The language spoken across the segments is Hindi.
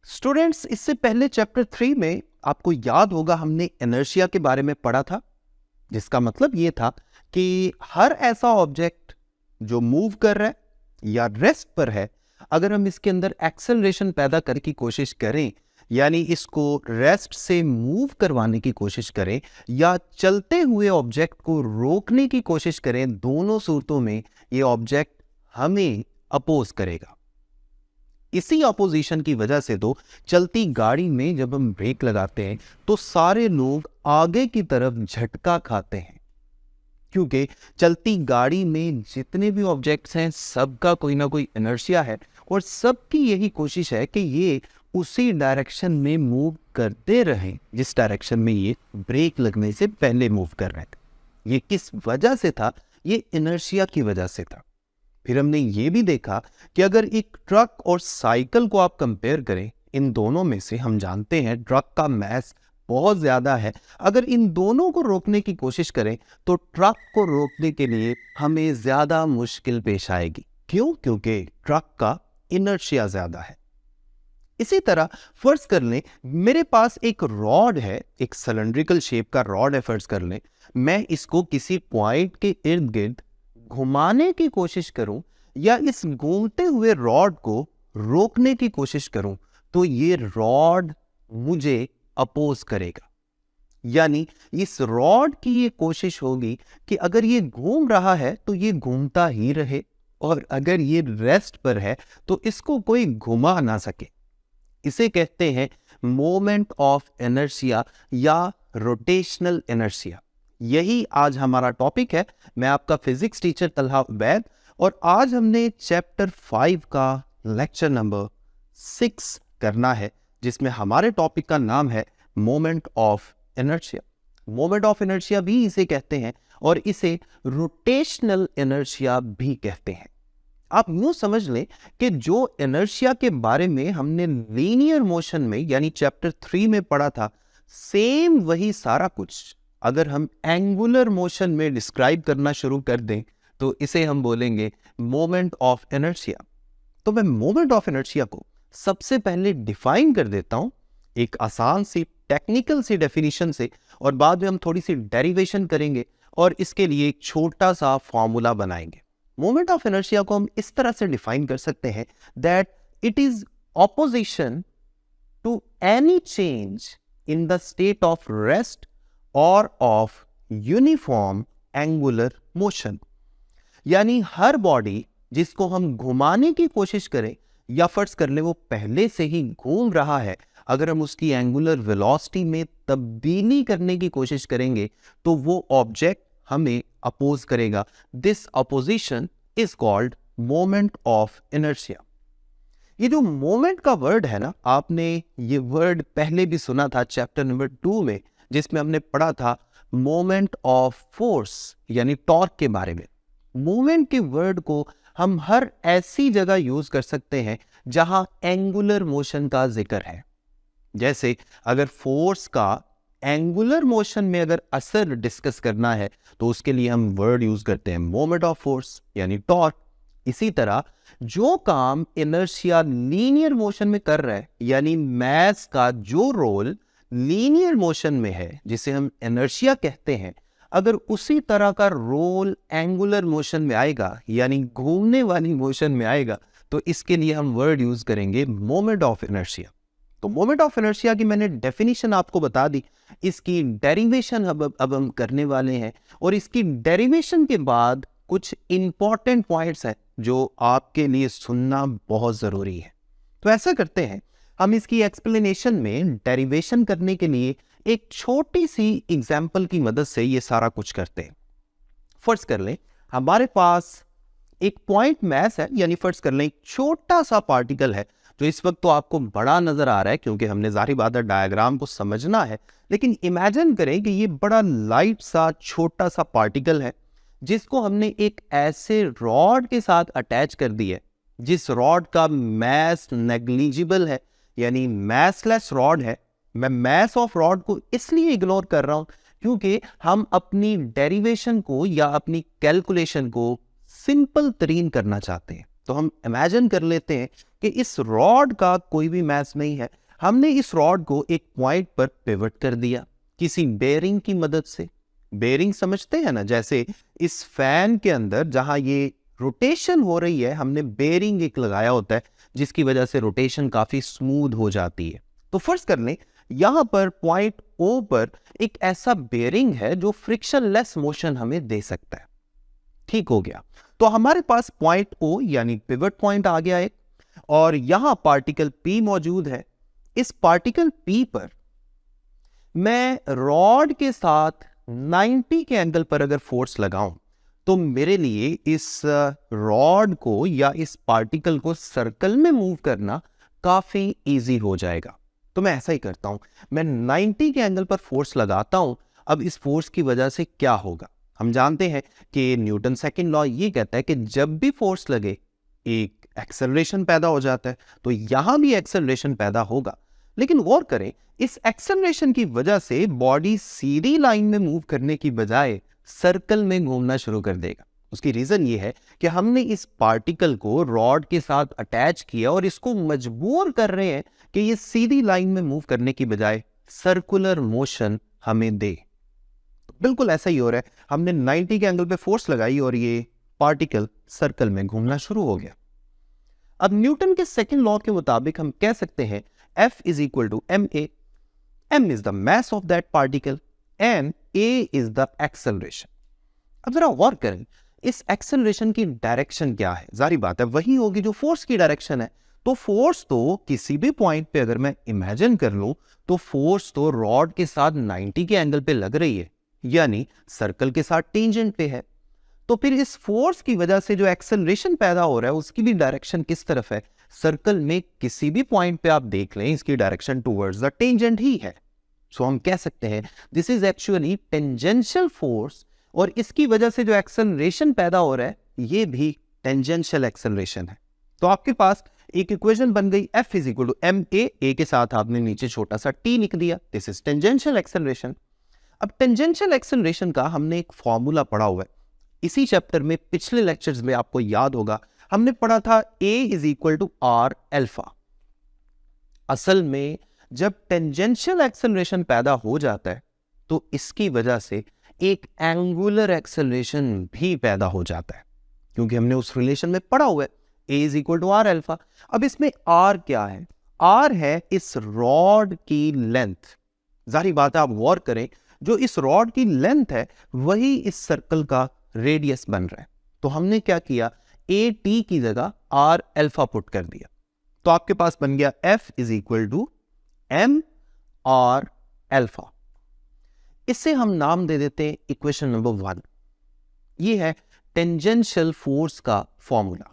स्टूडेंट्स, इससे पहले चैप्टर 3 में आपको याद होगा हमने इनर्शिया के बारे में पढ़ा था, जिसका मतलब ये था कि हर ऐसा ऑब्जेक्ट जो मूव कर रहा है या रेस्ट पर है, अगर हम इसके अंदर एक्सेलरेशन पैदा करने की कोशिश करें, यानी इसको रेस्ट से मूव करवाने की कोशिश करें या चलते हुए ऑब्जेक्ट को रोकने की कोशिश करें, दोनों सूरतों में ये ऑब्जेक्ट हमें अपोज करेगा। इसी अपोजिशन की वजह से तो चलती गाड़ी में जब हम ब्रेक लगाते हैं तो सारे लोग आगे की तरफ झटका खाते हैं, क्योंकि चलती गाड़ी में जितने भी ऑब्जेक्ट्स हैं सबका कोई ना कोई इनर्शिया है और सबकी यही कोशिश है कि ये उसी डायरेक्शन में मूव करते रहें जिस डायरेक्शन में ये ब्रेक लगने से पहले मूव कर रहे थे। ये किस वजह से था? ये इनर्शिया की वजह से था। फिर हमने ये भी देखा कि अगर एक ट्रक और साइकिल को आप कंपेयर करें, इन दोनों में से हम जानते हैं ट्रक का मास बहुत ज्यादा है। अगर इन दोनों को रोकने की कोशिश करें तो ट्रक को रोकने के लिए हमें ज्यादा मुश्किल पेश आएगी। क्यों? क्योंकि ट्रक का इनर्शिया ज्यादा है। इसी तरह फर्ज कर लें मेरे पास एक रॉड है, एक सिलेंड्रिकल शेप का रॉड है। फर्ज कर लें मैं इसको किसी पॉइंट के इर्द गिर्द घुमाने की कोशिश करूं या इस घूमते हुए रॉड को रोकने की कोशिश करूं तो ये रॉड मुझे अपोज करेगा। यानी इस रॉड की ये कोशिश होगी कि अगर ये घूम रहा है तो ये घूमता ही रहे, और अगर ये रेस्ट पर है तो इसको कोई घुमा ना सके। इसे कहते हैं मोमेंट ऑफ इनर्शिया या रोटेशनल इनर्शिया। यही आज हमारा टॉपिक है। मैं आपका फिजिक्स टीचर तलहा उबैद, और आज हमने चैप्टर 5 का लेक्चर नंबर 6 करना है, जिसमें हमारे टॉपिक का नाम है moment of inertia. Moment of inertia भी इसे कहते हैं और इसे रोटेशनल इनर्शिया भी कहते हैं। आप यूं समझ लें कि जो इनर्शिया के बारे में हमने लीनियर मोशन में यानी चैप्टर 3 में पढ़ा था, सेम वही सारा कुछ अगर हम एंगुलर मोशन में डिस्क्राइब करना शुरू कर दें तो इसे हम बोलेंगे मोमेंट ऑफ इनर्शिया। तो मैं मोमेंट ऑफ इनर्शिया को सबसे पहले डिफाइन कर देता हूं एक आसान सी टेक्निकल सी डेफिनेशन से, और बाद में हम थोड़ी सी डेरिवेशन करेंगे और इसके लिए एक छोटा सा फॉर्मूला बनाएंगे। मोमेंट ऑफ इनर्शिया को हम इस तरह से डिफाइन कर सकते हैं that it is opposition to any change in the state of rest और ऑफ यूनिफॉर्म एंगुलर मोशन। यानी हर बॉडी जिसको हम घुमाने की कोशिश करें या फर्ज कर ले वो पहले से ही घूम रहा है, अगर हम उसकी एंगुलर वेलोसिटी में तब्दीली करने की कोशिश करेंगे तो वो ऑब्जेक्ट हमें अपोज करेगा। This opposition is called moment of inertia. ये जो मोमेंट का वर्ड है ना, आपने ये वर्ड पहले भी सुना था चैप्टर नंबर 2 में, जिसमें हमने पढ़ा था मोमेंट ऑफ फोर्स यानी टॉर्क के बारे में। मोमेंट के वर्ड को हम हर ऐसी जगह यूज कर सकते हैं जहां एंगुलर मोशन का जिक्र है। जैसे अगर फोर्स का एंगुलर मोशन में अगर असर डिस्कस करना है तो उसके लिए हम वर्ड यूज करते हैं मोमेंट ऑफ फोर्स यानी टॉर्क। इसी तरह जो काम इनर्शिया लीनियर मोशन में कर रहा है, यानी मास का जो रोल लीनियर मोशन में है जिसे हम इनर्शिया कहते हैं, अगर उसी तरह का रोल एंगुलर मोशन में आएगा यानी घूमने वाली मोशन में आएगा तो इसके लिए हम वर्ड यूज करेंगे मोमेंट ऑफ इनर्शिया। तो मोमेंट ऑफ इनर्शिया की मैंने डेफिनेशन आपको बता दी, इसकी डेरिवेशन अब हम करने वाले हैं, और इसकी डेरिवेशन के बाद कुछ इंपॉर्टेंट पॉइंट्स हैं जो आपके लिए सुनना बहुत जरूरी है। तो ऐसा करते हैं, हम इसकी एक्सप्लेनेशन में डेरिवेशन करने के लिए एक छोटी सी एग्जाम्पल की मदद से ये सारा कुछ करते हैं। फर्ज कर लें हमारे पास एक पॉइंट मास है, यानी फर्ज कर लें एक छोटा सा पार्टिकल है जो इस वक्त तो आपको बड़ा नजर आ रहा है क्योंकि हमने जाहिर बात है डायग्राम को समझना है, लेकिन इमेजिन करें कि ये बड़ा लाइट सा छोटा सा पार्टिकल है जिसको हमने एक ऐसे रॉड के साथ अटैच कर दी है जिस रॉड का मास नेग्लिजिबल है, यानी मासलेस रॉड है। मैं मास ऑफ रॉड को इसलिए इग्नोर कर रहा हूं क्योंकि हम अपनी डेरिवेशन को या अपनी कैलकुलेशन को सिंपल तरीन करना चाहते हैं। तो हम इमेजिन कर लेते हैं कि इस रॉड का कोई भी मास नहीं है, हमने इस रॉड को एक पॉइंट पर पिवट कर दिया किसी बेयरिंग की मदद से। बेयरिंग समझते हैं ना, जैसे इस फैन के अंदर जहां ये रोटेशन हो रही है, हमने बेयरिंग एक लगाया होता है जिसकी वजह से रोटेशन काफी स्मूथ हो जाती है। तो फर्ज कर लें यहां पर पॉइंट ओ पर एक ऐसा बेयरिंग है जो फ्रिक्शनलेस मोशन हमें दे सकता है। ठीक हो गया, तो हमारे पास पॉइंट ओ यानी पिवट पॉइंट आ गया एक, और यहां पार्टिकल पी मौजूद है। इस पार्टिकल पी पर मैं रॉड के साथ 90 के एंगल पर अगर फोर्स लगाऊं तो मेरे लिए इस रॉड को या इस पार्टिकल को सर्कल में मूव करना काफी इजी हो जाएगा। तो मैं ऐसा ही करता हूं, मैं 90 के एंगल पर फोर्स लगाता हूं। अब इस फोर्स की वजह से क्या होगा, हम जानते हैं कि न्यूटन सेकंड लॉ ये कहता है कि जब भी फोर्स लगे एक एक्सेलरेशन पैदा हो जाता है, तो यहां भी एक्सेलरेशन पैदा होगा। लेकिन गौर करें, इस एक्सेलरेशन की वजह से बॉडी सीधी लाइन में मूव करने की बजाय सर्कल में घूमना शुरू कर देगा। उसकी रीजन ये है कि हमने इस पार्टिकल को रॉड के साथ अटैच किया और इसको मजबूर कर रहे हैं कि ये सीधी लाइन में मूव करने की बजाय सर्कुलर मोशन हमें दे। तो बिल्कुल ऐसा ही हो रहा है, हमने 90 के एंगल पे फोर्स लगाई और ये पार्टिकल सर्कल में घूमना शुरू हो गया। अब न्यूटन के सेकंड लॉ के मुताबिक हम कह सकते हैं F is equal to ma. m is the mass of that particle and a is the acceleration. अब जरा गौर करें, इस एक्सेलरेशन की डायरेक्शन क्या है? जारी बात है वही होगी जो फोर्स की डायरेक्शन है। तो फोर्स तो किसी भी पॉइंट पे अगर मैं इमेजिन कर लूं तो फोर्स तो रॉड के साथ 90 के एंगल पे लग रही है, यानी सर्कल के साथ टेंजेंट पे है। तो फिर इस फोर्स की वजह से जो एक्सेलरेशन पैदा हो रहा है उसकी भी डायरेक्शन किस तरफ है? सर्कल में किसी भी पॉइंट पे आप देख लें, इसकी डायरेक्शन टुवर्ड्स द टेंजेंट ही है। सो हम कह सकते हैं this is actually tangential force, और इसकी वजह से जो एक्सेलरेशन पैदा हो रहा है ये भी टेंजेंशियल एक्सेलरेशन है। तो आपके पास एक इक्वेशन बन गई, F is equal to m a के साथ आपने नीचे छोटा सा t लिख दिया, दिस इज टेंजेंशियल एक्सेलरेशन। अब टेंजेंशियल एक्सेलरेशन का हमने एक फॉर्मूला पढ़ा हुआ है इसी चैप्टर में, पिछले लेक्चर्स में आपको याद होगा हमने पढ़ा था A is equal to r alpha. असल में जब टेंजेंशियल एक्सेलरेशन पैदा हो जाता है तो इसकी वजह से एक एंगुलर एक्सेलरेशन भी पैदा हो जाता है, क्योंकि हमने उस रिलेशन में पढ़ा हुआ है A is equal to r alpha. अब इसमें R क्या है? R है इस रॉड की लेंथ। जाहिर बात है आप गौर करें, जो इस रॉड की लेंथ है वही इस सर्कल का रेडियस बन रहा है। तो हमने क्या किया, ए टी की जगह आर एल्फा पुट कर दिया। तो आपके पास बन गया F is equal to m r alpha. इससे हम नाम दे देते हैं इक्वेशन नंबर 1। ये है टेंजेंशियल फोर्स का फॉर्मूला।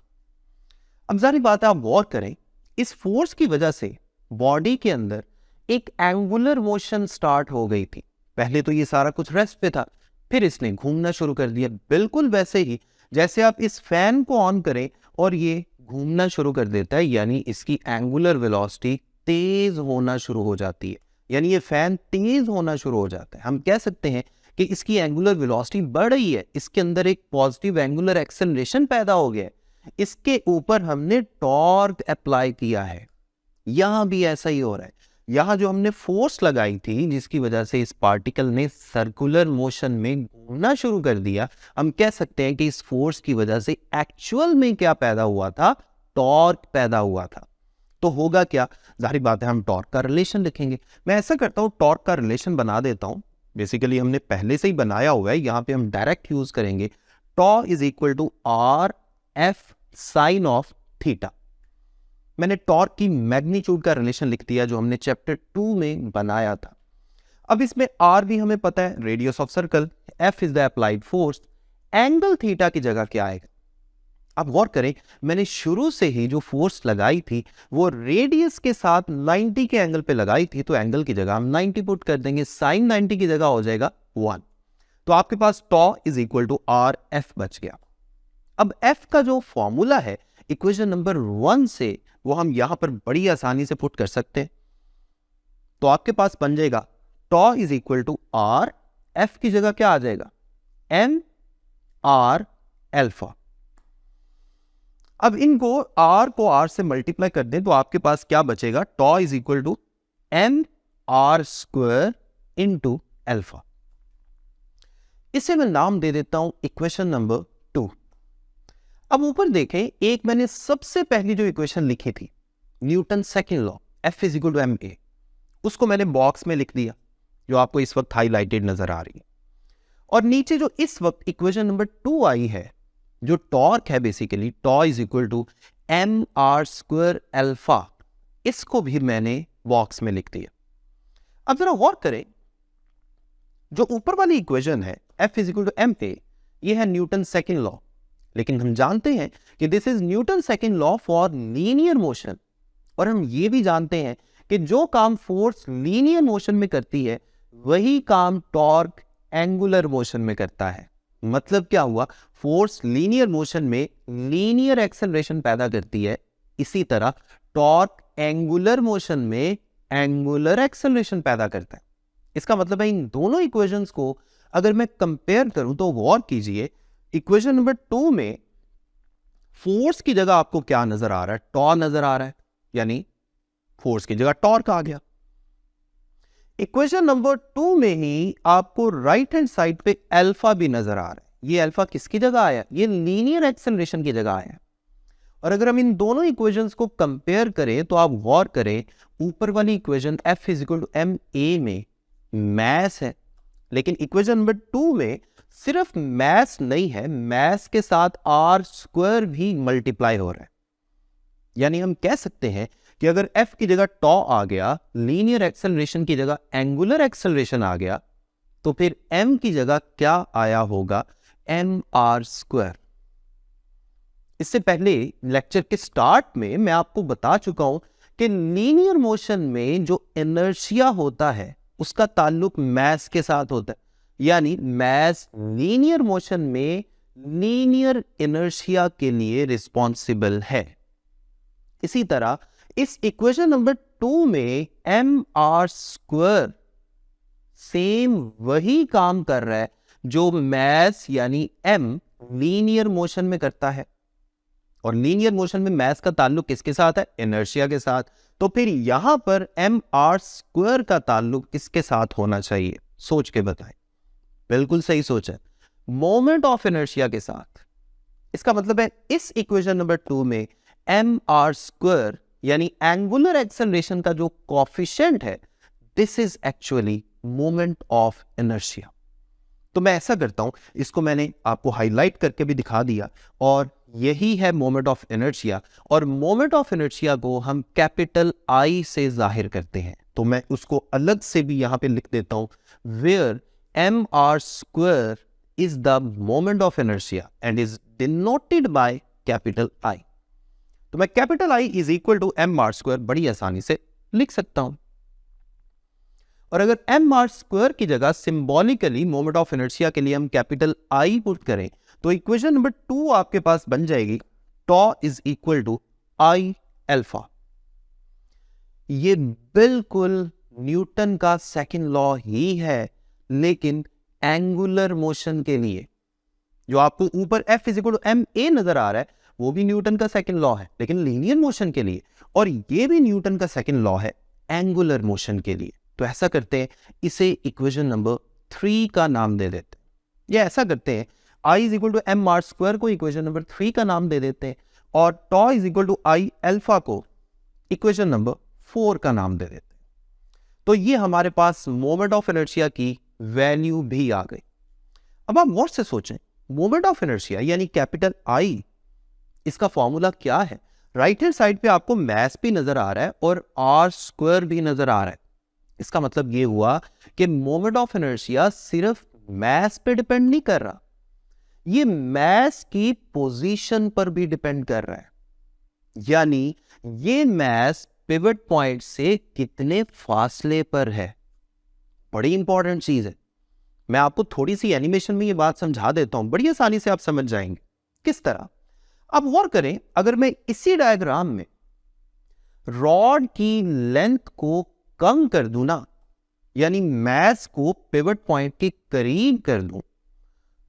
अब जारी बात है आप गौर करें, इस फोर्स की वजह से बॉडी के अंदर एक एंगुलर मोशन स्टार्ट हो गई थी। पहले तो ये सारा कुछ रेस्ट पे था, फिर इसने घूमना शुरू कर दिया, बिल्कुल वैसे ही जैसे आप इस फैन को ऑन करें और ये घूमना शुरू कर देता है, यानी इसकी एंगुलर वेलोसिटी तेज होना शुरू हो जाती है, यानी ये फैन तेज होना शुरू हो जाता है। हम कह सकते हैं कि इसकी एंगुलर वेलोसिटी बढ़ रही है, इसके अंदर एक पॉजिटिव एंगुलर एक्सेलरेशन पैदा हो गया है, इसके ऊपर हमने टॉर्क अप्लाई किया है। यहां भी ऐसा ही हो रहा है, यहां जो हमने फोर्स लगाई थी जिसकी वजह से इस पार्टिकल ने सर्कुलर मोशन में घूमना शुरू कर दिया, हम कह सकते हैं कि इस फोर्स की वजह से एक्चुअल में क्या पैदा हुआ था, टॉर्क पैदा हुआ था। तो होगा क्या, जाहिर बात है हम टॉर्क का रिलेशन लिखेंगे। मैं ऐसा करता हूं, टॉर्क का रिलेशन बना देता हूं, बेसिकली हमने पहले से ही बनाया हुआ है, यहां पे हम डायरेक्ट यूज करेंगे। Tau is equal to r f sine of theta. मैंने टॉर्क की मैग्नीट्यूड का रिलेशन लिख दिया जो हमने चैप्टर 2 में बनाया था। अब इसमें आर भी हमें पता है, radius of circle, F is the applied force, angle theta की जगह क्या आएगा? अब गौर करें, मैंने शुरू से ही जो फोर्स लगाई थी वो रेडियस के साथ 90 के एंगल पे लगाई थी, तो एंगल की जगह हम 90 पुट कर देंगे, साइन 90 की जगह हो जाएगा 1। तो आपके पास tau is equal to r f बच गया। अब एफ का जो फॉर्मूला है इक्वेशन नंबर 1 से, वो हम यहां पर बड़ी आसानी से पुट कर सकते हैं। तो आपके पास बन जाएगा tau is equal to r, f की जगह क्या आ जाएगा, एम आर एल्फा। अब इनको आर को आर से मल्टीप्लाई कर दें तो आपके पास क्या बचेगा, tau is equal to m r square into alpha. इसे मैं नाम दे देता हूं इक्वेशन नंबर 2। अब ऊपर देखें, एक मैंने सबसे पहली जो इक्वेशन लिखी थी, Newton second law, f is equal to m a, उसको मैंने बॉक्स में लिख दिया जो आपको इस वक्त हाईलाइटेड नजर आ रही है। और नीचे जो इस वक्त इक्वेशन नंबर 2 आई है, जो टॉर्क है, basically tau is equal to m r square alpha, इसको भी मैंने बॉक्स में लिख दिया। अब जरा गौर करें, जो ऊपर वाली इक्वेशन है f is equal to m a, ये है न्यूटन सेकेंड लॉ, लेकिन हम जानते हैं कि this is Newton second law for linear motion. और हम ये भी जानते हैं कि जो काम फोर्स लीनियर मोशन में करती है वही काम टॉर्क एंगुलर मोशन में करता है। मतलब क्या हुआ, फोर्स लीनियर मोशन में लीनियर एक्सेलरेशन पैदा करती है, इसी तरह टॉर्क एंगुलर मोशन में एंगुलर एक्सेलरेशन पैदा करता है। इसका मतलब है इन दोनों इक्वेशंस को अगर मैं कंपेयर करूं तो गौर कीजिए, इक्वेशन नंबर 2 में फोर्स की जगह आपको क्या नजर आ रहा है, टॉ नजर आ रहा है, यानी फोर्स की जगह टॉर्क आ गया। इक्वेशन नंबर 2 में ही आपको राइट हैंड साइड पे अल्फा भी नजर आ रहा है। ये अल्फा किसकी जगह आया, ये लीनियर एक्सेलरेशन की जगह आया। और अगर हम इन दोनों इक्वेशंस को कंपेयर करें तो आप गौर करें, ऊपर वाली equation f is equal to m a में मैस है, लेकिन इक्वेशन नंबर 2 में सिर्फ मैस नहीं है, मैस के साथ आर स्क्वायर भी मल्टीप्लाई हो रहा है। यानी हम कह सकते हैं कि अगर f की जगह टॉ आ गया, लीनियर एक्सेलरेशन की जगह एंगुलर एक्सेलरेशन आ गया, तो फिर m की जगह क्या आया होगा, एम आर स्क्वायर। इससे पहले लेक्चर के स्टार्ट में मैं आपको बता चुका हूं कि लीनियर मोशन में जो इनर्शिया होता है उसका ताल्लुक मैस के साथ होता है, यानी मैस लीनियर मोशन में लीनियर इनर्शिया के लिए रिस्पॉन्सिबल है। इसी तरह इस इक्वेशन नंबर 2 में एम आर स्क्वायर सेम वही काम कर रहा है जो मैस यानी m लीनियर मोशन में करता है। और लीनियर मोशन में मैस का ताल्लुक किसके साथ है, इनर्शिया के साथ। तो फिर यहां पर एम आर स्क्वायर का ताल्लुक किसके साथ होना चाहिए, सोच के बताएं। बिल्कुल सही सोचा, मोमेंट ऑफ इनर्शिया के साथ। इसका मतलब है इस इक्वेशन नंबर 2 में एम आर स्क्वायर यानी एंगुलर एक्सेलरेशन का जो कोफिशिएंट है, this is actually moment of inertia. तो मैं ऐसा करता हूं, इसको मैंने आपको हाईलाइट करके भी दिखा दिया, और यही है मोमेंट ऑफ इनर्शिया। और मोमेंट ऑफ इनर्शिया को हम कैपिटल आई से जाहिर करते हैं, तो मैं उसको अलग से भी यहां पे लिख देता हूं, where m r square is the moment of inertia and is denoted by capital I. तो मैं capital I is equal to m r square बड़ी आसानी से लिख सकता हूं। और अगर एम आर स्क्वायर की जगह सिंबॉलिकली मोमेंट ऑफ इनर्शिया के लिए हम कैपिटल आई पुट करें तो इक्वेशन नंबर 2 आपके पास बन जाएगी, tau is equal to I alpha. ये बिल्कुल न्यूटन का सेकंड लॉ ही है, लेकिन एंगुलर मोशन के लिए। जो आपको ऊपर f is equal to m a नजर आ रहा है वो भी न्यूटन का सेकंड लॉ है, लेकिन लीनियर मोशन के लिए। और ये भी न्यूटन का सेकंड लॉ है एंगुलर मोशन के लिए। तो ऐसा करते हैं, इसे इक्वेशन नंबर 3 का नाम दे देते हैं। या ऐसा करते हैं, I is equal to m r square को इक्वेशन नंबर 3 का नाम दे देते हैं, और tau is equal to I alpha को इक्वेशन नंबर 4 का नाम दे देते हैं। तो ये हमारे पास मोमेंट ऑफ इनर्शिया की वैल्यू भी आ गई। अब आप गौर से सोचें, मोमेंट ऑफ इनर्शिया यानी कैपिटल आई, इसका फॉर्मूला क्या है। राइट हैंड साइड पे आपको मैस भी नजर आ रहा है और आर स्क्वायर भी नजर आ रहा है। इसका मतलब ये हुआ कि मोमेंट ऑफ इनर्शिया सिर्फ मैस पे डिपेंड नहीं कर रहा, ये मैस की पोजीशन पर भी डिपेंड कर रहा है। यानी ये मैस पिवट पॉइंट से कितने फासले पर है, बड़ी इंपॉर्टेंट चीज है। मैं आपको थोड़ी सी एनिमेशन में ये बात समझा देता हूं, बड़ी आसानी से आप समझ जाएंगे किस तरह। अब गौर करें, अगर मैं इसी डायग्राम में रॉड की लेंथ को कम कर दूं ना, यानी मैस को पिवट पॉइंट के करीब कर दूं,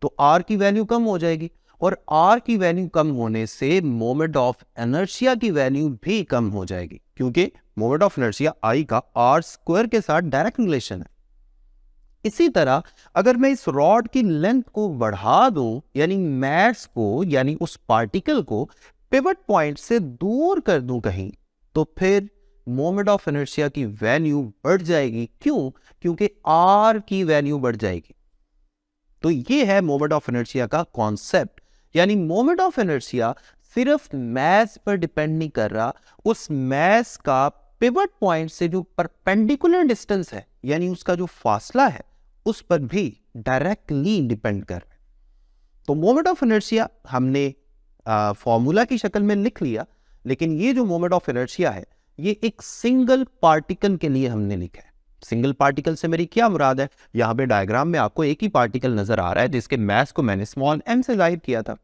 तो आर की वैल्यू कम हो जाएगी। और r की वैल्यू कम होने से मोमेंट ऑफ इनर्शिया की वैल्यू भी कम हो जाएगी, क्योंकि मोमेंट ऑफ इनर्शिया I का r स्क्वायर के साथ डायरेक्ट रिलेशन है। इसी तरह अगर मैं इस रॉड की लेंथ को बढ़ा दूं, यानी मास को, यानी उस पार्टिकल को पिवट पॉइंट से दूर कर दूं कहीं, तो फिर मोमेंट ऑफ इनर्शिया की वैल्यू बढ़ जाएगी। क्यों? क्योंकि r की वैल्यू बढ़ जाएगी। तो ये है मोमेंट ऑफ इनर्शिया का कॉन्सेप्ट, यानी मोमेंट ऑफ इनर्शिया सिर्फ मास पर डिपेंड नहीं कर रहा, उस मास का पिवट पॉइंट से जो परपेंडिकुलर डिस्टेंस है, यानी उसका जो फासला है, उस पर भी डायरेक्टली डिपेंड कर रहा है। तो मोमेंट ऑफ इनर्शिया हमने फॉर्मूला की शक्ल में लिख लिया, लेकिन ये जो मोमेंट ऑफ इनर्शिया है ये एक सिंगल पार्टिकल के लिए हमने लिखा है। सिंगल पार्टिकल से मेरी क्या मुराद है? यहां पे डायग्राम में आपको एक ही पार्टिकल नजर आ रहा है जिसके मास को मैंने स्मॉल m से जाहिर किया था।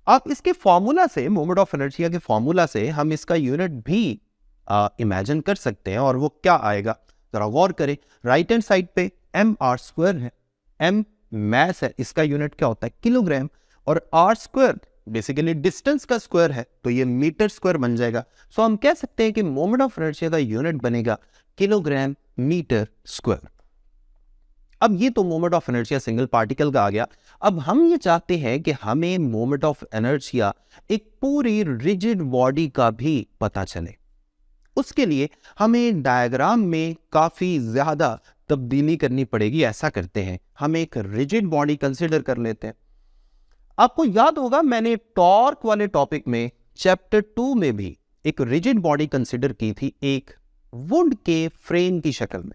आप इसके फॉर्मूला से, मोमेंट ऑफ इनर्शिया के फॉर्मूला से हम इसका यूनिट भी इमेजिन कर सकते हैं, और वो क्या आएगा जरा गौर करें। राइट हैंड साइड पे mr स्क्वायर है, m मास है, इसका यूनिट क्या होता है? किलोग्राम, और r स्क्वायर बेसिकली डिस्टेंस का स्क्वायर है, तो ये मीटर स्क्वायर बन जाएगा। सो हम कह सकते हैं कि मोमेंट ऑफ इनर्शिया का यूनिट बनेगा किलोग्राम मीटर स्क्वायर। अब ये तो moment of inertia single particle का आ गया। अब हम ये चाहते हैं कि हमें मोमेंट ऑफ इनर्शिया एक पूरी रिजिड बॉडी का भी पता चले। उसके लिए हमें डायग्राम में काफी ज्यादा तब्दीली करनी पड़ेगी। ऐसा करते हैं, हम एक रिजिड बॉडी कंसिडर कर लेते हैं। आपको याद होगा मैंने टॉर्क वाले टॉपिक में चैप्टर 2 में भी एक रिजिड बॉडी कंसिडर की थी, एक वुड के फ्रेम की शक्ल में।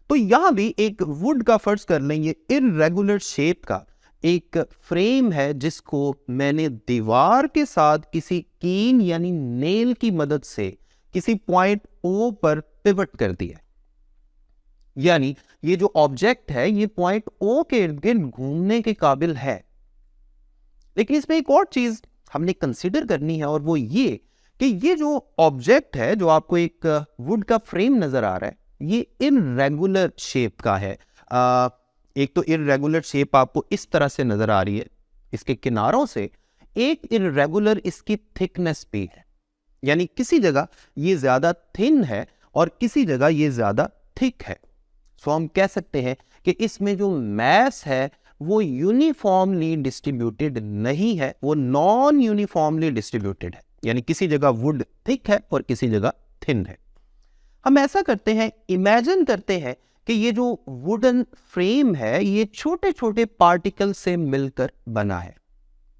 तो यहां भी एक वुड का फर्ज कर लेंगे, इररेगुलर शेप का एक फ्रेम है जिसको मैंने दीवार के साथ किसी कीन यानी नेल की मदद से किसी पॉइंट O पर पिवट कर दिया। यानी ये जो ऑब्जेक्ट है ये पॉइंट O के इर्द गिर्द घूमने के काबिल है। लेकिन इसमें एक और चीज हमने कंसीडर करनी है, और वो ये कि ये जो ऑब्जेक्ट है, जो आपको एक वुड का फ्रेम नजर आ रहा है, ये इररेगुलर शेप का है। एक तो इररेगुलर शेप आपको इस तरह से नजर आ रही है, इसके किनारों से एक इररेगुलर इसकी थिकनेस भी है, यानी किसी जगह ये ज्यादा थिन है और किसी जगह ये ज्यादा थिक है। सो हम कह सकते हैं कि इसमें जो मास है वो यूनिफॉर्मली डिस्ट्रीब्यूटेड नहीं है, वो नॉन यूनिफॉर्मली डिस्ट्रीब्यूटेड है, यानी किसी जगह वुड थिक है और किसी जगह थिन है। हम ऐसा करते हैं, इमेजिन करते हैं कि ये जो वुडन फ्रेम है ये छोटे छोटे पार्टिकल से मिलकर बना है।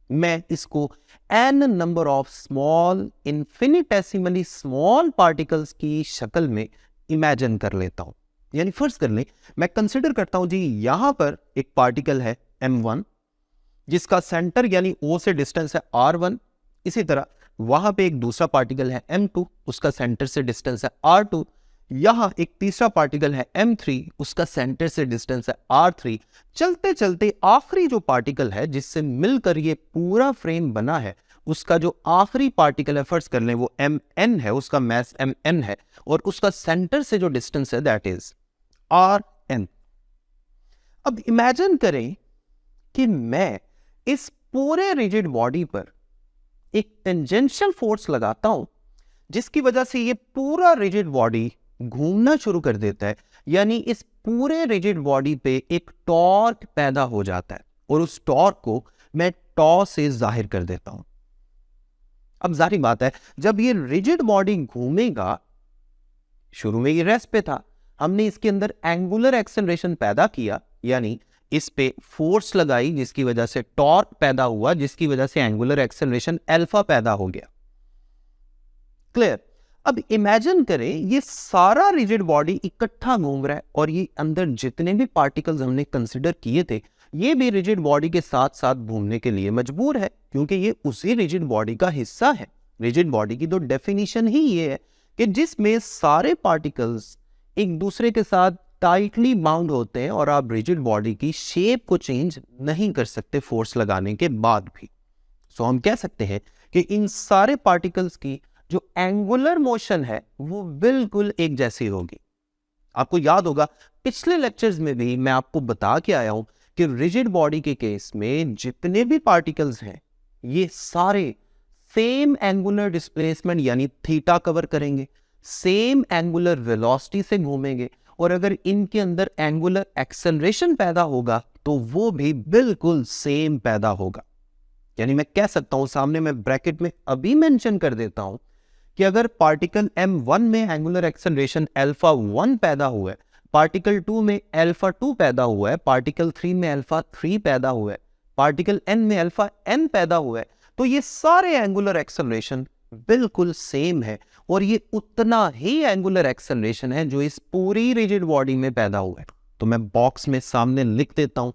मैं इसको n number of small infinitesimally small particles की शक्ल में इमेजिन कर लेता हूं। यानी फर्ज कर लें, मैं कंसिडर करता हूं जी यहां पर एक पार्टिकल है m1 जिसका सेंटर यानी O से डिस्टेंस है r1। इसी तरह वहां पे एक दूसरा पार्टिकल है m2, उसका सेंटर से डिस्टेंस है r2। यहां एक तीसरा पार्टिकल है m3, उसका सेंटर से डिस्टेंस है r3। चलते चलते आखिरी जो पार्टिकल है जिससे मिलकर ये पूरा फ्रेम बना है, उसका जो आखिरी पार्टिकल है फर्ज कर लें वो mn है, उसका मास mn है, और उसका सेंटर से जो डिस्टेंस है दैट इज rn। अब इमेजिन करें कि मैं इस पूरे रिजिड बॉडी पर एक टेंजेंशियल फोर्स लगाता हूं जिसकी वजह से ये पूरा रिजिड बॉडी घूमना शुरू कर देता है, यानी इस पूरे रिजिड बॉडी पे एक टॉर्क पैदा हो जाता है, और उस टॉर्क को मैं टॉ से जाहिर कर देता हूं। अब जाहिर बात है जब ये रिजिड बॉडी घूमेगा, शुरू में ये रेस्ट पे था, हमने इसके अंदर एंगुलर एक्सेलरेशन पैदा किया, यानी इस पे फोर्स लगाई जिसकी वजह से टॉर्क पैदा हुआ, जिसकी वजह से एंगुलर एक्सेलरेशन अल्फा पैदा हो गया। क्लियर? अब इमेजिन करें ये सारा रिजिड बॉडी इकट्ठा घूम रहा है, और ये अंदर जितने भी पार्टिकल्स हमने कंसिडर किए थे ये भी रिजिड बॉडी के साथ साथ घूमने के लिए मजबूर है, क्योंकि ये उसी रिजिड बॉडी का हिस्सा है। रिजिड बॉडी की तो डेफिनेशन ही ये है कि जिसमें सारे पार्टिकल्स एक दूसरे के साथ टाइटली बाउंड होते हैं, और आप रिजिड बॉडी की शेप को चेंज नहीं कर सकते फोर्स लगाने के बाद भी। सो हम कह सकते हैं कि इन सारे पार्टिकल्स की जो एंगुलर मोशन है वो बिल्कुल एक जैसी होगी। आपको याद होगा पिछले लेक्चर्स में भी मैं आपको बता के आया हूं कि रिजिड बॉडी के केस में जितने भी पार्टिकल्स हैं ये सारे सेम एंगुलर डिस्प्लेसमेंट यानी थीटा कवर करेंगे, सेम एंगुलर वेलोसिटी से घूमेंगे, और अगर इनके अंदर एंगुलर एक्सेलरेशन पैदा होगा तो वो भी बिल्कुल सेम पैदा होगा। यानी मैं कह सकता हूं, सामने मैं ब्रैकेट में अभी मेंशन कर देता हूं कि अगर पार्टिकल m1 में एंगुलर एक्सेलरेशन अल्फा 1 पैदा हुआ है, पार्टिकल 2 में अल्फा 2 पैदा हुआ है, पार्टिकल 3 में अल्फा 3 पैदा हुआ है, पार्टिकल n में अल्फा n पैदा हुआ है, तो ये सारे एंगुलर एक्सेलरेशन बिल्कुल सेम है, और ये उतना ही एंगुलर एक्सेलरेशन है जो इस पूरी रिजिड बॉडी में पैदा हुआ है। तो मैं बॉक्स में सामने लिख देता हूं,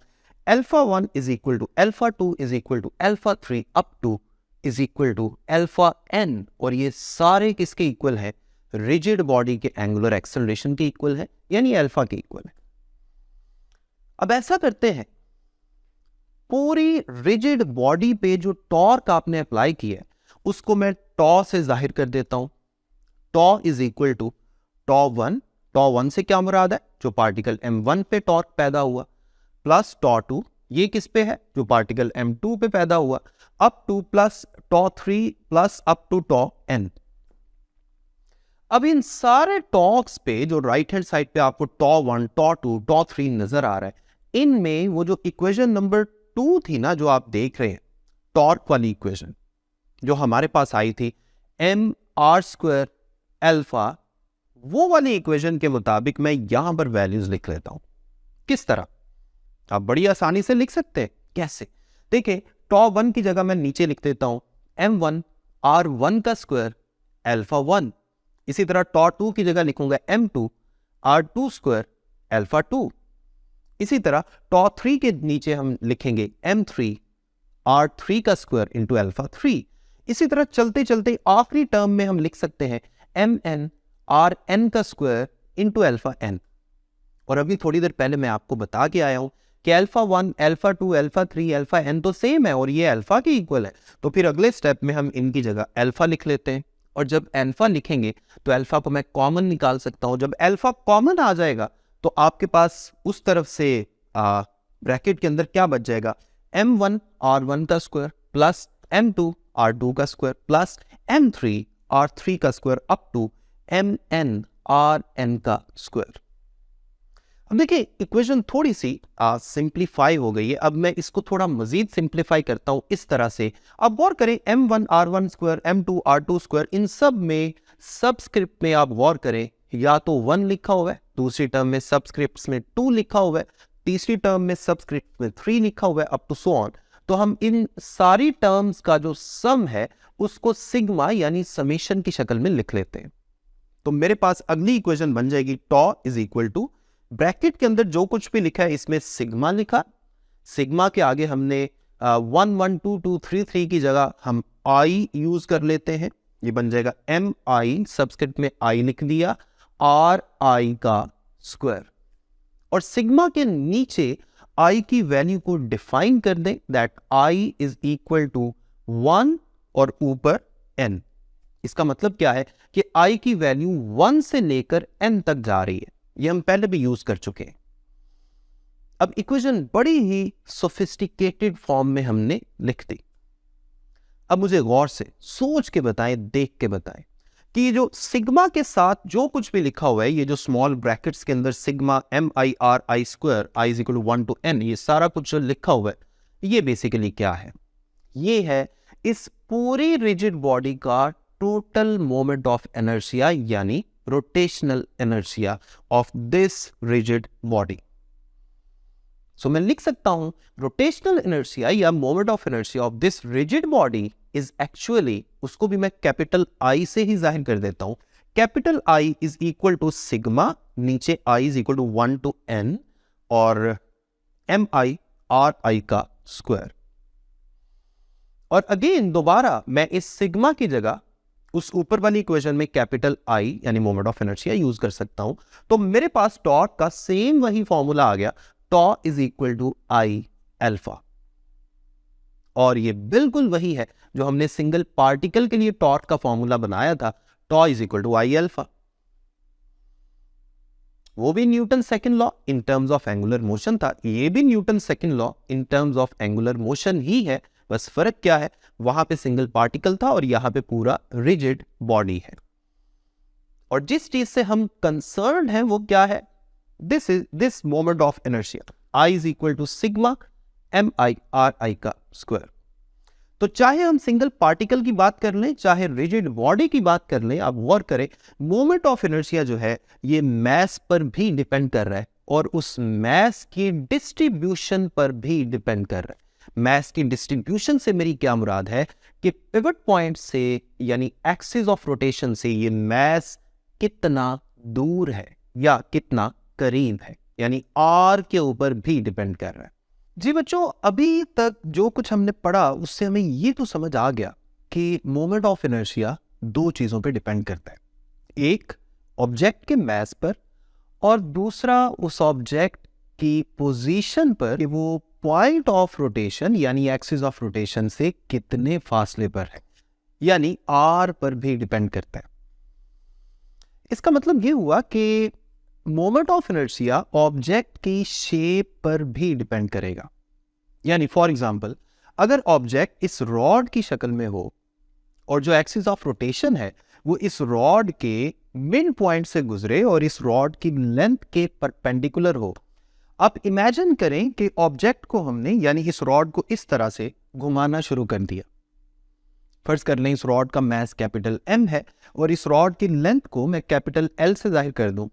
alpha 1 is equal to alpha 2 is equal to alpha 3 up to is equal to alpha n, और ये सारे किसके इक्वल है? रिजिड बॉडी के एंगुलर एक्सेलरेशन के इक्वल है, यानी अल्फा के इक्वल है। अब ऐसा करते हैं, पूरी रिजिड बॉडी पे जो टॉर्क आपने अप्लाई किया है उसको मैं टॉ से जाहिर कर देता हूं। टॉ इज इक्वल टू टॉ 1, टॉ 1 से क्या मुराद है? जो पार्टिकल m1 पे टॉर्क पैदा हुआ, प्लस टॉ 2, ये किस पे है? जो पार्टिकल m2 पे पैदा हुआ, up to plus tau 3 plus up to tau n। अब इन सारे टॉर्क्स पे जो राइट हैंड साइड पे आपको टॉ 1, टॉ 2, टॉ 3 नजर आ रहा है, इनमें वो जो इक्वेशन नंबर 2 थी ना, जो आप देख रहे हैं, टॉर्क वाली इक्वेशन जो हमारे पास आई थी, एम आर स्क्वायर अल्फा, वो वाली इक्वेशन के मुताबिक मैं यहां पर वैल्यूज लिख लेता हूं। किस तरह? आप बड़ी आसानी से लिख सकते हैं। कैसे? देखिए, टॉ 1 की जगह मैं नीचे लिख देता हूं m1 r1 का स्क्वायर अल्फा 1। इसी तरह टॉ 2 की जगह लिखूंगा m2 r2 स्क्वायर अल्फा 2। इसी तरह टॉ 3 के नीचे हम लिखेंगे m3 r3 का स्क्वायर इंटू अल्फा 3। इसी तरह चलते चलते आखिरी टर्म में हम लिख सकते हैं mn rn का स्क्वायर इंटू अल्फा n। और अभी थोड़ी देर पहले मैं आपको बता के आया हूं कि alpha 1, alpha 2, alpha 3, alpha n तो सेम है और ये अल्फा के इक्वल है। तो फिर अगले स्टेप में हम इनकी जगह अल्फा लिख लेते हैं, और जब अल्फा लिखेंगे तो अल्फा को मैं कॉमन निकाल सकता हूं। जब अल्फा कॉमन आ जाएगा तो आपके पास उस तरफ से ब्रैकेट के अंदर क्या बच जाएगा? m1 r1 का स्क्वायर प्लस m2 r2 का स्क्वायर प्लस m3 r3 का square up to mn rn का स्क्वायर। अब देखिए, इक्वेशन थोड़ी सी सिंप्लीफाई हो गई है। अब मैं इसको थोड़ा मजीद सिंप्लीफाई करता हूं इस तरह से। अब गौर करें, m1 r1 square, m2 r2 square, इन सब में सबस्क्रिप्ट में आप गौर करें, या तो 1 लिखा हुआ है, दूसरी टर्म में सबस्क्रिप्ट में 2 लिखा हुआ है, तीसरी टर्म में सबस्क्रिप्ट में 3 लिखा हुआ है, अप टू सो ऑन। तो हम इन सारी टर्म्स का जो सम है उसको सिग्मा यानी समेशन की शक्ल में लिख लेते हैं। तो मेरे पास अगली इक्वेशन बन जाएगी, tau is equal to, bracket के अंदर जो कुछ भी लिखा है इसमें सिग्मा लिखा, सिग्मा के आगे हमने 1 1 2 2 3 3 की जगह हम आई यूज कर लेते हैं, ये बन जाएगा एम आई, सबस्क्रिप्ट में आई लिख दिया, आर आई का स्क्वायर, और सिग्मा के नीचे आई की वैल्यू को डिफाइन कर दें, that I is equal to 1 और ऊपर n। इसका मतलब क्या है कि आई की वैल्यू 1 से लेकर n तक जा रही है, ये हम पहले भी यूज कर चुके हैं। अब इक्वेशन बड़ी ही सोफिस्टिकेटेड फॉर्म में हमने लिख दी। अब मुझे गौर से सोच के बताएं, देख के बताएं कि ये जो सिग्मा के साथ जो कुछ भी लिखा हुआ है, ये जो स्मॉल ब्रैकेट्स के अंदर sigma m i r i square i is equal to 1 to n, ये सारा कुछ जो लिखा हुआ है, ये बेसिकली क्या है? ये है इस पूरी रिजिड बॉडी का टोटल मोमेंट ऑफ इनर्शिया, यानी rotational inertia of this rigid body. So मैं लिख सकता हूं, रोटेशनल इनर्शिया या moment of inertia of this rigid body is actually, उसको भी मैं कैपिटल आई से ही जाहिर कर देता हूं। Capital I is equal to sigma, नीचे i is equal to 1 to n, और एम आई आर आई का स्क्वायर। और अगेन दोबारा मैं इस सिग्मा की जगह उस ऊपर वाली इक्वेशन में कैपिटल आई यानी मोमेंट ऑफ इनर्शिया यूज कर सकता हूं। तो मेरे पास टॉर्क का सेम वही फॉर्मूला आ गया, tau is equal to I alpha, और ये बिल्कुल वही है जो हमने सिंगल पार्टिकल के लिए टॉर्क का फॉर्मूला बनाया था, tau is equal to I alpha. वो भी Newton second law in terms of angular motion था, ये भी Newton second law in terms of angular motion ही है, बस फर्क क्या है, वहां पे सिंगल पार्टिकल था और यहां पे पूरा रिजिड बॉडी है। और जिस चीज से हम कंसर्न है वो क्या है, this moment of inertia, I is equal to sigma MI/RI का स्क्वायर। तो चाहे हम सिंगल पार्टिकल की बात कर लें, चाहे रिजिड बॉडी की बात कर लें, आप गौर करें मोमेंट ऑफ इनर्शिया जो है ये मास पर भी डिपेंड कर रहा है और उस मास की डिस्ट्रीब्यूशन पर भी डिपेंड कर रहा है। मास की डिस्ट्रीब्यूशन से मेरी क्या मुराद है कि पिवट पॉइंट से यानी एक्सिस ऑफ रोटेशन से ये मास कितना दूर है या कितना करीब है, यानी आर के ऊपर भी डिपेंड कर रहा है। जी बच्चों, अभी तक जो कुछ हमने पढ़ा उससे हमें ये तो समझ आ गया कि मोमेंट ऑफ इनर्शिया दो चीजों पे डिपेंड करता है, एक ऑब्जेक्ट के मास पर और दूसरा उस ऑब्जेक्ट की पोजीशन पर कि वो पॉइंट ऑफ रोटेशन यानी एक्सिस ऑफ रोटेशन से कितने फासले पर है, यानी आर पर भी डिपेंड करता है। इसका मतलब ये हुआ कि मोमेंट ऑफ इनर्शिया ऑब्जेक्ट की शेप पर भी डिपेंड करेगा। यानी फॉर एग्जांपल अगर ऑब्जेक्ट इस रॉड की शक्ल में हो और जो एक्सिस ऑफ रोटेशन है वो इस रॉड के मिड पॉइंट से गुजरे और इस रॉड की लेंथ के परपेंडिकुलर हो, आप इमेजिन करें कि ऑब्जेक्ट को हमने यानी इस रॉड को इस तरह से घुमाना शुरू कर दिया। फर्ज कर लें इस रॉड का मास कैपिटल M है और इस रॉड की लेंथ को मैं कैपिटल L से जाहिर कर दूं,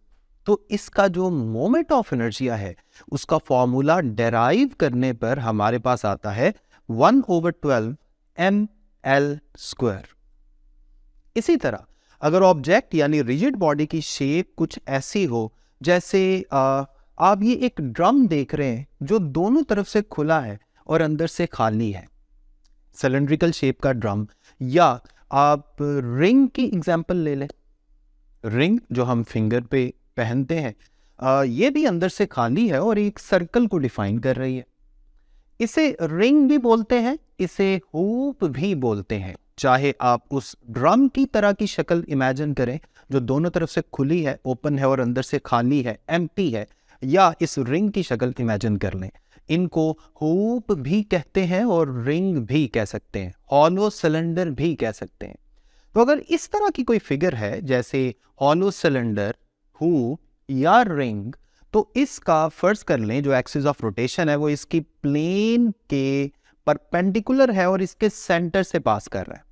तो इसका जो मोमेंट ऑफ इनर्शिया है उसका फॉर्मूला डेराइव करने पर हमारे पास आता है 1/12 ml²। इसी तरह अगर ऑब्जेक्ट यानी रिजिड बॉडी की शेप कुछ ऐसी हो जैसे आप ये एक ड्रम देख रहे हैं जो दोनों तरफ से खुला है और अंदर से खाली है, सिलेंड्रिकल शेप का ड्रम, या आप रिंग की एग्जांपल ले लें, रिंग जो हम फिंगर पे पहनते हैं, ये भी अंदर से खाली है और एक सर्कल को डिफाइन कर रही है। इसे रिंग भी बोलते हैं, इसे हूप भी बोलते हैं। चाहे आप उस ड्रम की तरह की शक्ल इमेजिन करें जो दोनों तरफ से खुली है, ओपन है और अंदर से खाली है, एम्प्टी है, या इस रिंग की शक्ल इमेजिन कर लें। इनको हूप भी कहते हैं और रिंग भी कह सकते हैं, हॉलो सिलेंडर भी कह सकते हैं। तो अगर इस तरह की कोई फिगर है जैसे हॉलो सिलेंडर, हूप या रिंग, तो इसका फर्ज कर लें जो एक्सिस ऑफ रोटेशन है वो इसकी प्लेन के परपेंडिकुलर है और इसके सेंटर से पास कर रहा है।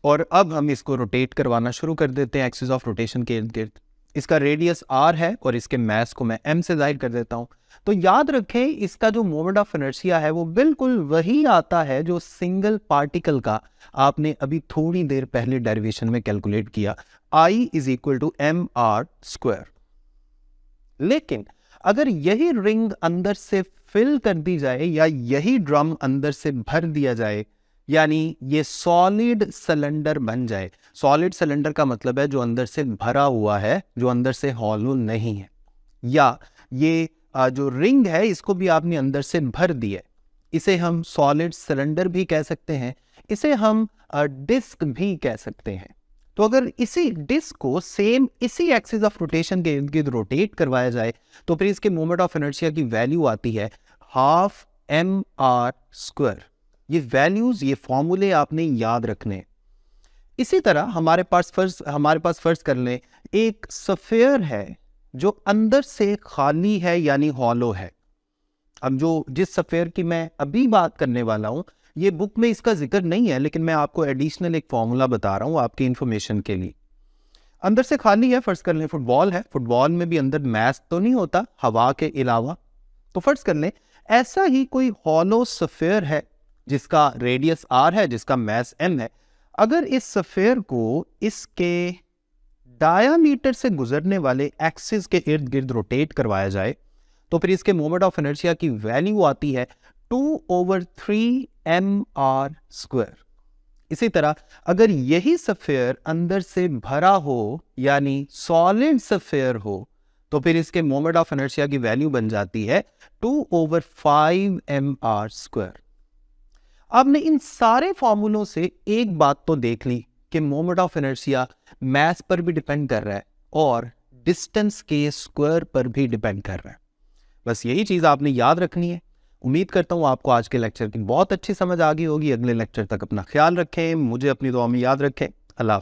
और अब हम इसको रोटेट करवाना शुरू कर देते हैं एक्सिस ऑफ रोटेशन के इर्द गिर्द। इसका रेडियस r है और इसके मास को मैं m से जाहिर कर देता हूं। तो याद रखें इसका जो मोमेंट ऑफ इनर्शिया है वो बिल्कुल वही आता है जो सिंगल पार्टिकल का आपने अभी थोड़ी देर पहले डेरिवेशन में कैलकुलेट किया, I is equal to mr²। लेकिन अगर यही रिंग अंदर से फिल कर दी जाए या यही ड्रम अंदर से भर दिया जाए, यानी ये सॉलिड सिलेंडर बन जाए। सॉलिड सिलेंडर का मतलब है जो अंदर से भरा हुआ है, जो अंदर से हॉलो नहीं है, या ये जो रिंग है इसको भी आपने अंदर से भर दिया, इसे हम सॉलिड सिलेंडर भी कह सकते हैं, इसे हम डिस्क भी कह सकते हैं। तो अगर इसी डिस्क को सेम इसी एक्सिस ऑफ रोटेशन के इर्द गिर्द रोटेट करवाया जाए तो फिर इसके मोमेंट ऑफ इनर्शिया की वैल्यू आती है 12 mr²। ये वैल्यूज, ये फॉर्मूले आपने याद रखने। इसी तरह हमारे पास फर्ज कर लें एक सफेयर है जो अंदर से खाली है यानी हॉलो है। अब जिस सफेयर की मैं अभी बात करने वाला हूं ये बुक में इसका जिक्र नहीं है, लेकिन मैं आपको एडिशनल एक फॉर्मूला बता रहा हूं आपकी इंफॉर्मेशन के लिए। अंदर से खाली है, फर्ज कर लें फुटबॉल है, फुटबॉल में भी अंदर मास तो नहीं होता हवा के अलावा, तो फर्ज कर लें ऐसा ही कोई हॉलो सफेयर है जिसका रेडियस r है, जिसका मास m है। अगर इस सफेयर को इसके डायामीटर से गुजरने वाले एक्सिस के इर्द गिर्द रोटेट करवाया जाए तो फिर इसके मोमेंट ऑफ इनर्शिया की वैल्यू आती है 2/3 mr²। इसी तरह अगर यही सफेयर अंदर से भरा हो यानी सॉलिड सफेयर हो तो फिर इसके मोमेंट ऑफ इनर्शिया की वैल्यू बन जाती है 2/5 mr²। आपने इन सारे फॉर्मूलों से एक बात तो देख ली कि मोमेंट ऑफ इनर्शिया मास पर भी डिपेंड कर रहा है और डिस्टेंस के स्क्वायर पर भी डिपेंड कर रहा है। बस यही चीज़ आपने याद रखनी है। उम्मीद करता हूँ आपको आज के लेक्चर की बहुत अच्छी समझ आ गई होगी। अगले लेक्चर तक अपना ख्याल रखें, मुझे अपनी दुआ में याद रखें। अल्लाह हाफ़िज़।